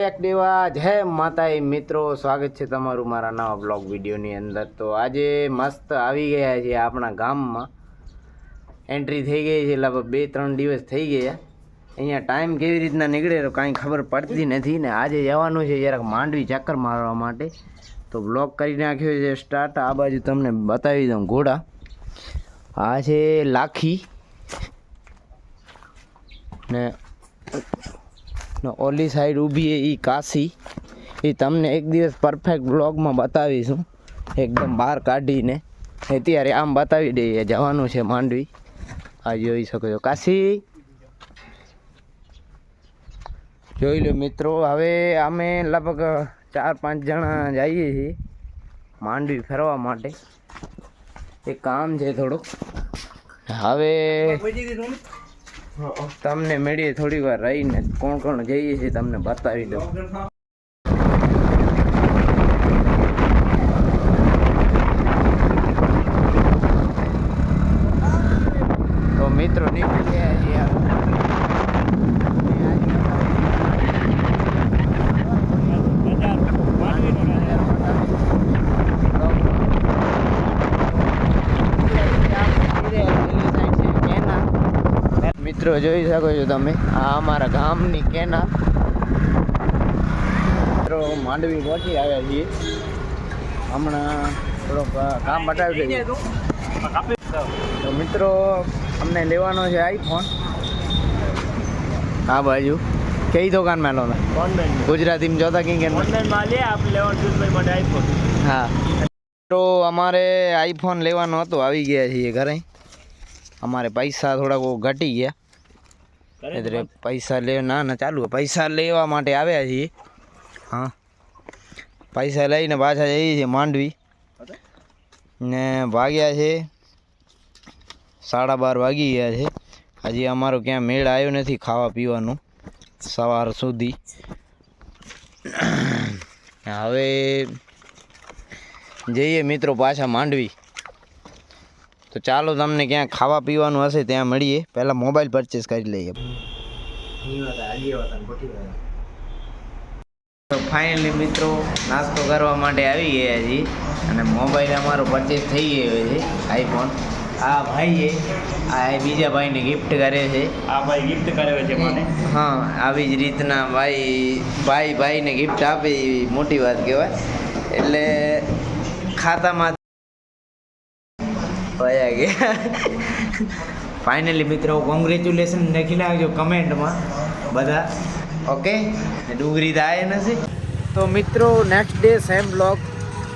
એક દેવા જય માતાજી મિત્રો, સ્વાગત છે તમારું મારા નવા બ્લોગ વિડીયોની અંદર। તો આજે મસ્ત આવી ગયા છે આપણા ગામમાં, એન્ટ્રી થઈ ગઈ છે, લગભગ 2-3 દિવસ થઈ ગયા। અહીંયા ટાઈમ કેવી રીતના નીકળે તો કાંઈ ખબર પડતી નથી ને આજે જવાનું છે જરાક માંડવી ચક્કર મારવા માટે। તો બ્લોગ કરી નાખ્યો છે સ્ટાર્ટ। આ બાજુ તમને બતાવી દઉં ઘોડા, આ છે લાખી ને ઓલી સાઈડ ઊભી છે એ કાશી। એ તમને એક દિવસ પરફેક્ટ બ્લોગમાં બતાવીશું, એકદમ બહાર કાઢીને। અત્યારે આમ બતાવી દઈએ, જવાનું છે માંડવી। આ જોઈ શકો છો કાશી, જોઈ લો મિત્રો। હવે અમે લગભગ 4-5 જણા જઈએ છીએ માંડવી ફરવા માટે, એક કામ છે થોડુંક। હવે તમને મળીએ થોડી વાર રહીને, કોણ કોણ જઈએ છીએ તમને બતાવી દઉં। તો મિત્રો નીકળી ગયા છીએ મિત્રો, જોઈ શકો છો તમે, આ અમારા ગામની કેનાલ। મિત્રો માંડવી પહોંચી આવ્યા છીએ, હમણાં થોડોક કામ બતાવી દઈએ। તો મિત્રો અમને લેવાનો છે આઈફોન। આ બાજુ કઈ દુકાનમાં લો? ગુજરાતીમાં જોતા કઈ આઈફોન। હા તો અમારે આઈફોન લેવાનો હતો, આવી ગયા છીએ ઘરે। અમારે પૈસા થોડાક ઘટી ગયા એટલે પૈસા ના ચાલુ પૈસા લેવા માટે આવ્યા છીએ। હા, પૈસા લઈને પાછા જઈએ છીએ માંડવી ને વાગ્યા છે 12:30 વાગી ગયા છે। હજી અમારો ક્યાં મેળ આવ્યો નથી ખાવા પીવાનું સવાર સુધી। હવે જઈએ મિત્રો પાછા માંડવી। તો ચાલો તમને ક્યાં ખાવા પીવાનું હશે ત્યાં મળીએ, પહેલાં મોબાઈલ પરચેસ કરી લઈએ। તો ફાઇનલી મિત્રો નાસ્તો કરવા માટે આવી ગયા છીએ અને મોબાઈલ અમારો પરચેસ થઈ ગયો છે આઈફોન। આ ભાઈએ આ બીજા ભાઈને ગિફ્ટ કરે છે। આ ભાઈ ગિફ્ટ કરે છે મને। હા, આવી જ રીતના ભાઈને ગિફ્ટ આપે એ મોટી વાત કહેવાય। એટલે ખાતામાં વયા ગયા। ફાઇનલી મિત્રો કોંગ્રેચ્યુલેશન લખી નાખજો કમેન્ટમાં બધા, ઓકે? ડુંગળી તો આવે નથી। તો મિત્રો નેક્સ્ટ ડે સેમ બ્લોગ,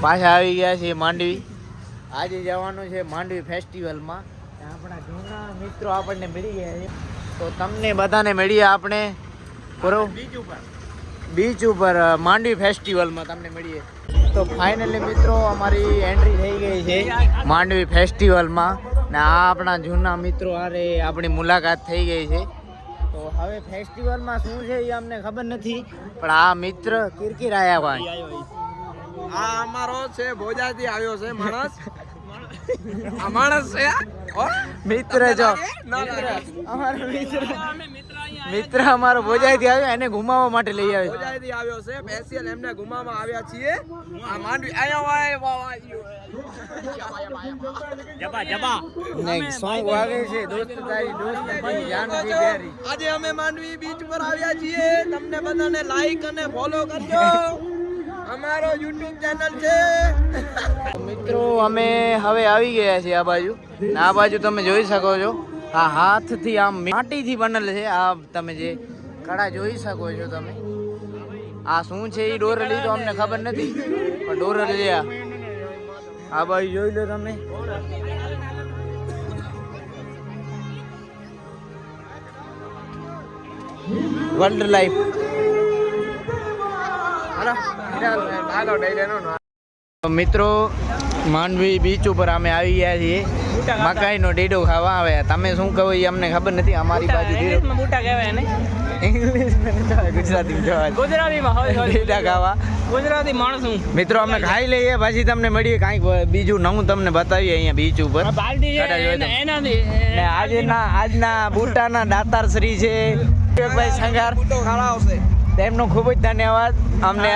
પાછા આવી ગયા છીએ માંડવી। આજે જવાનું છે માંડવી ફેસ્ટિવલમાં, આપણા જૂના મિત્રો આપણને મળી ગયા છે। તો તમને બધાને મળીએ આપણે બીચ ઉપર માંડવી ફેસ્ટિવલમાં તમને મળીએ। તો ફાઇનલી મિત્રો અમારી એન્ટ્રી થઈ ગઈ છે માંડવી ફેસ્ટિવલમાં ને આ આપણા જૂના મિત્રો હારે આપણી મુલાકાત થઈ ગઈ છે। તો હવે ફેસ્ટિવલમાં શું છે એ અમને ખબર નથી, પણ આ મિત્ર કિરકિર આયા ભાઈ, આ અમારો છે ભોજાથી આવ્યો છે માણસ। આ માણસ છે મિત્ર, જો મિત્ર અમારો ભોજાથી આવ્યો, એને ઘુમાવવા માટે લઈ આવ્યો। ભોજાથી આવ્યો છે સ્પેશિયલ, એમને ઘુમાવવા આવ્યા છીએ આ માંડવી। આયા નહીં સોંગ વાગે છે દોસ્ત તારી દોસ્ત તારી જાન જી પ્યારી। આજે અમે માંડવી બીચ પર આવ્યા છીએ, તમને બધાને લાઈક અને ફોલો કરજો, અમારો YouTube ચેનલ છે। મિત્રો અમે હવે આવી ગયા છીએ આ બાજુ, આ બાજુ તમે જોઈ શકો છો આ હાથથી આમ માટીથી બનેલ છે। આ તમે જે કડા જોઈ શકો છો તમે, આ શું છે એ ડોરલી તો અમને ખબર નથી, પણ ડોરલી આ બાજુ જોઈ લો તમે। વર્લ્ડ લાઈફ મિત્રો માંડવી બીચ ઉપર અમે આવી ગયા છીએ મકાઈનો ડીડો ખાવા। આવે તમે શું કહો એ અમને ખબર નથી, અમારી બાજુ ગુજરાતી માણસ મિત્રો અમે ખાઈ લઈએ, પછી તમને મળીએ કાંઈક બીજું નવું તમને બતાવીએ અહીંયા બીચ ઉપર। આજના બુટાના દાતાર શ્રી છે ભાઈ સંગાર, તેમનો ખૂબ જ ધન્યવાદ અમને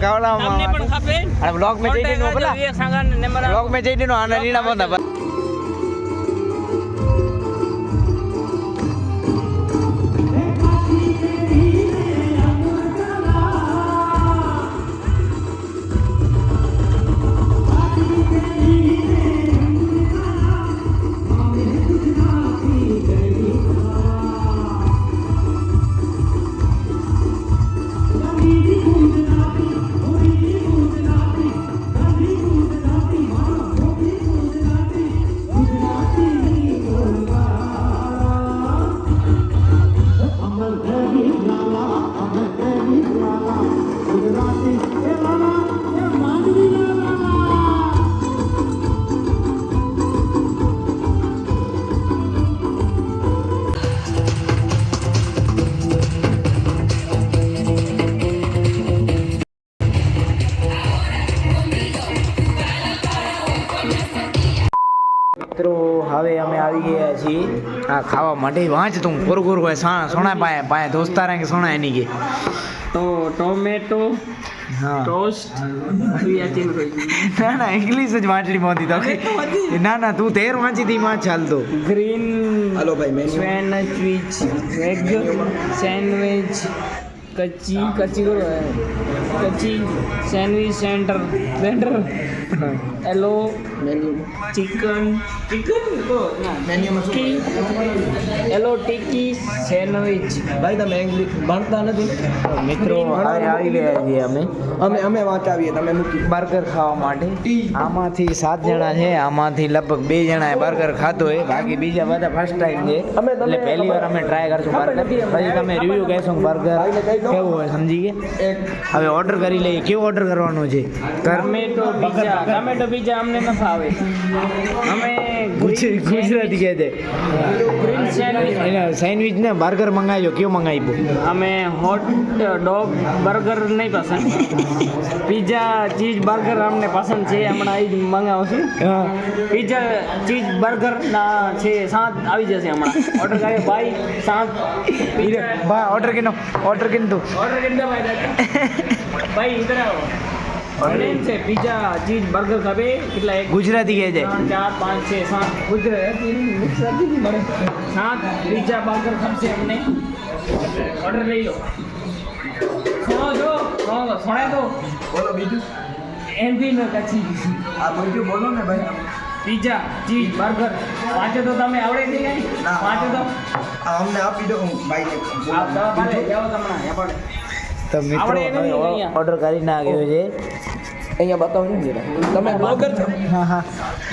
ખવડાવવામાં પણ ખાપે અને બ્લોગ મેં જઈ દીધું બોલા એક સાંગા ને મારા બ્લોગ મેં જઈ દીધું આના લીના બંધા મિત્રો હવે અમે આવી ગયા છીએ આ ખાવા માટે વાંચ તું કોરગોર હોય સોના પાયા પાયા દોસ્તાર કે સોના એની કે તો ટોમેટો હા ટોસ્ટ ના ના ઇંગ્લિશ જ વાંચડી મોતી તો ના ના તું તેર વાંચી તી માં ચાલતો ગ્રીન હાલો ભાઈ મેન્યુ સેન્ડવિચ વેજ સેન્ડવિચ કચ્ચી કચ્ચી કરો કચ્ચી sandwich centre hello menu chicken તો મેન્યુમાં શું હેલો ટિક્કી સેન્ડવિચ ભાઈ તમે ઇંગ્લિશ ભણતા નથી મિત્રો હવે આવી ગયા છીએ અમે વાંચાવીએ તમે મૂકી બર્ગર ખાવા માટે આમાંથી 7 જણા છે આમાંથી લગભગ 2 જણાએ બર્ગર ખાધો હોય બાકી બીજા બધા ફર્સ્ટ ટાઈમ છે એટલે પહેલી વાર અમે ટ્રાય કરશું બર્ગર પછી તમે રિવ્યુ કહેશો બર્ગર કેવું હોય સમજી ગયા હવે ઓર્ડર કરી લઈએ કેવું ઓર્ડર કરવાનું છે ટમેટો પિઝા અમને ન ફાવે અમે ગુજરાતી કહે છે ગ્રીન સેન્ડવિચ સેન્ડવિચ ને બર્ગર મંગાવ્યો કેવું મંગાવ્યું અમે હોટ ડોગ બર્ગર નહીં પસંદ પિઝા ચીઝ બર્ગર અમને પસંદ છે હમણાં એ જ મંગાવશું પિઝા ચીઝ બર્ગર ના છે 7 આવી જશે હમણાં ઓર્ડર કર્યો ભાઈ 7 ઓર્ડર કિનો ઓર્ડર કરી દો ભાઈ ઇધર આવો ઓનલાઈન છે પિઝા ચીઝ બર્ગર ખાવે કેટલા એક ગુજરાતી કહે છે 3 4 5 6 7 ગુજરાતી નહીં મળે 7 પિઝા બર્ગર ખાશે અમને ઓર્ડર લઈ લો સોના દો બોલો બીજું એમપી નો કચ્છી આ બીજું બોલો ને ભાઈ પિઝા ચીઝ બર્ગર વાંચો તો તમે આવડે છે કઈ ના. વાંચો તો આ અમને આપી દો હું ભાઈને આ દવા પાલે જાઓ તમને આપણે તો મિત્રો આવડે નહીં અહીંયા. ઓર્ડર કરી નાખ્યો છે અહીંયા બતાવો ને જરા તમે બ્લોગર છો હા હા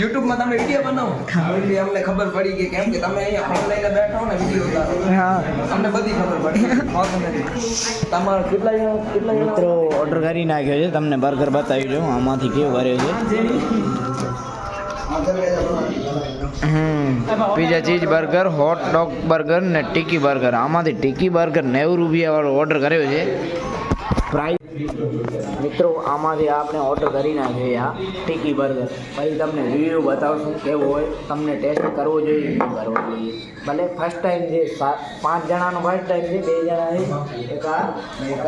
યુટ્યુબમાં તમે વિડીયો બનાવો એટલે અમને ખબર પડી કે કેમ કે તમે અહીંયા ફોન લઈને બેઠા હો ને વિડીયો ઉતારો હા અમને બધી ખબર પડી વાંધો નથી તમારો કેટલા મિત્રો ઓર્ડર કરી નાખ્યો છે તમને બર્ગર બતાવી દઉં આમાંથી કેવું કર્યો છે pizza cheese burger hot dog burger ને ટીકી બર્ગર આમાંથી ટીકી બર્ગર 90 રૂપિયા વાળો ઓર્ડર કર્યો છે પ્રાઇસ મિત્રો આમાંથી આપણે ઓર્ડર કરી નાખ્યો આ ટીકી બર્ગર પછી તમને રિવ્યૂ બતાવશું કેવું હોય તમને ટેસ્ટ કરવો જોઈએ શું કરવો જોઈએ ભલે ફર્સ્ટ ટાઈમ છે 5 જણાનો ફર્સ્ટ ટાઈમ છે 2 જણા છે એક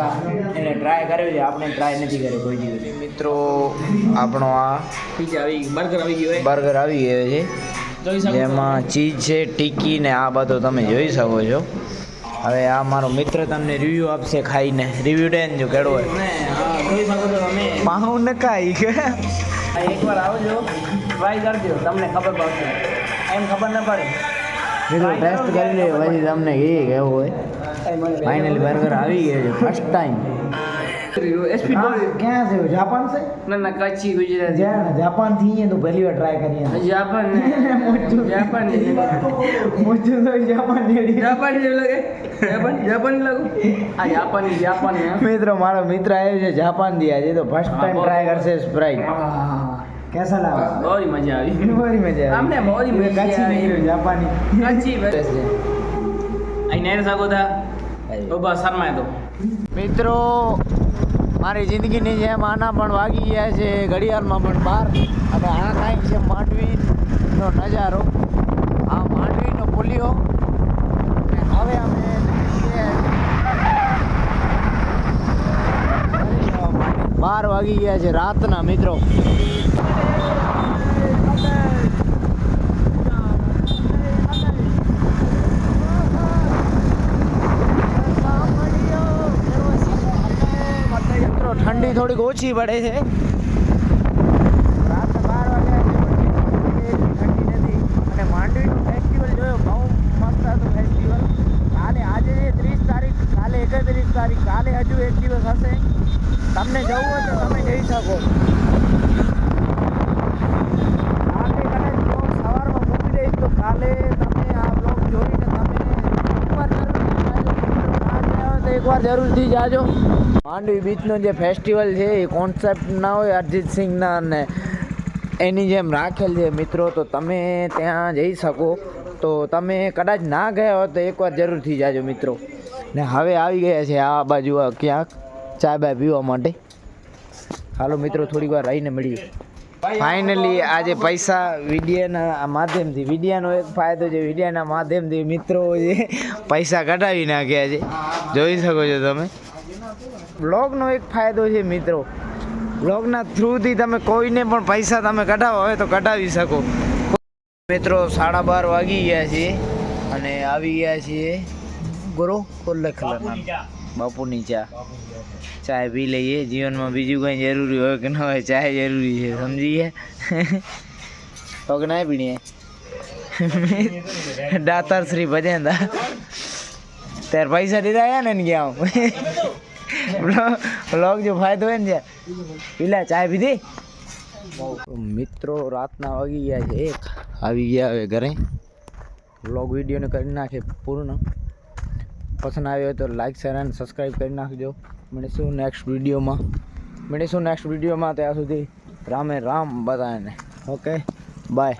આ એને ટ્રાય કર્યો છે આપણે ટ્રાય નથી કર્યો કોઈ દિવસ મિત્રો આપણો આ પિઝા આવી બર્ગર આવી ગયો બર્ગર આવી ગયો છે જોઈ શકો જેમાં ચીઝ છે ટીકી ને આ બધું તમે જોઈ શકો છો હવે આ મારો મિત્ર તમને રિવ્યૂ આપશે ખાઈને રિવ્યૂ દેન જો કેડો હોય જોઈ શકો છો તમે પાઉં ન ખાઈ કે એકવાર આવજો ટ્રાય કરજો તમને ખબર પડશે એમ ખબર ન પડે મિત્રો ટેસ્ટ કરી લે પછી તમને કેવું હોય ફાઇનલી બર્ગર આવી ગયો છે ફર્સ્ટ ટાઈમ સ્પીડ ક્યાં છે જાપાન છે ના ના કચ્છી ગુજરાતી જાપાન થી તો પહેલી વાર ટ્રાય કરીએ જાપાન જાપાન મુજે તો જાપાન જેડી જાપાન જેવું લાગે જાપાન લાગુ આ જાપાન મિત્રો મારો મિત્ર આવ્યો છે જાપાન થી આજે તો ફર્સ્ટ ટાઈમ ટ્રાય કરશે સ્પ્રાઇટ कैसा लगा બહુ મજા આવી बड़ी मजा आई हमने बहुत ही मजा कच्ची आई। नहीं रही जापानी કચ્છી અહીં નહીં શકો તા ઓબા શર્માય તો મિત્રો મારી જિંદગીની જેમ આના પણ વાગી ગયા છે ઘડિયાળમાં પણ 12 અને આ કાંઈક છે માંડવીનો નજારો આ માંડવીનો પુલિયો અને હવે અમે નીકળી ગયા છીએ 12 વાગી ગયા છે રાતના મિત્રો. મિત્રો ઠંડી થોડીક ઓછી પડે છે. રાતના 12 વાગ્યા છે, ઠંડી નથી. અને માંડવીનું ફેસ્ટિવલ જોયો, બહુ મસ્ત હતું ફેસ્ટિવલ. કાલે આજે 30 તારીખ, કાલે 31 તારીખ, કાલે હજુ એક દિવસ હશે. તમને જવું હોય તો તમે જઈ શકો. કાલે કદાચ બ્લોગ સવારમાં મૂકી દઈશ તો કાલે તમે આ બ્લોગ જોઈને તમે એકવાર જરૂરથી જાજો. માંડવી બીચનો જે ફેસ્ટિવલ છે એ કોન્સેપ્ટ ના હોય અરિજીત સિંઘના અને એની જેમ રાખેલ છે મિત્રો, તો તમે ત્યાં જઈ શકો. તો તમે કદાચ ના ગયા હો તો એકવાર જરૂરથી જાજો મિત્રો. ને હવે આવી ગયા છે આ બાજુ ક્યાંક ચા બા પીવા માટે. હાલો મિત્રો થોડીક વાર રહીને મળીએ. ફાઇનલી આજે પૈસા વિડીયાના માધ્યમથી, વિડીયાનો એક ફાયદો છે, વિડીયાના માધ્યમથી મિત્રો જે પૈસા કઢાવી નાખ્યા છે, જોઈ શકો છો તમે. બ્લોગનો એક ફાયદો છે મિત્રો, બ્લોગના થ્રુથી તમે કોઈને પણ પૈસા તમે કઢાવો હોય તો કઢાવી શકો મિત્રો. 12:30 વાગી ગયા છે અને આવી ગયા છીએ ગોરો કોલ્લે કલરના બાપુની ચા પી લઈએ. જીવનમાં બીજું કંઈ જરૂરી હોય કે ન હોય, ચા જરૂરી છે, સમજી ગયા? તો કે ના પીણીએ દાતાર શ્રી ભજેન્દા ત્યારે પૈસા દીધા આયા ને ગયા બ્લોગ જો ફાયદો હોય ને પીલા ચા પીધી મિત્રો. રાતના વાગી ગયા છે 1, આવી ગયા હવે ઘરે. બ્લોગ વિડીયોને કરી નાખે પૂર્ણ. પસંદ આવ્યો હોય તો લાઈક, શેર અને સબસ્ક્રાઈબ કરી નાખજો. મળીશું નેક્સ્ટ વિડીયોમાં. ત્યાં સુધી રામે રામ બધાને. Okay bye.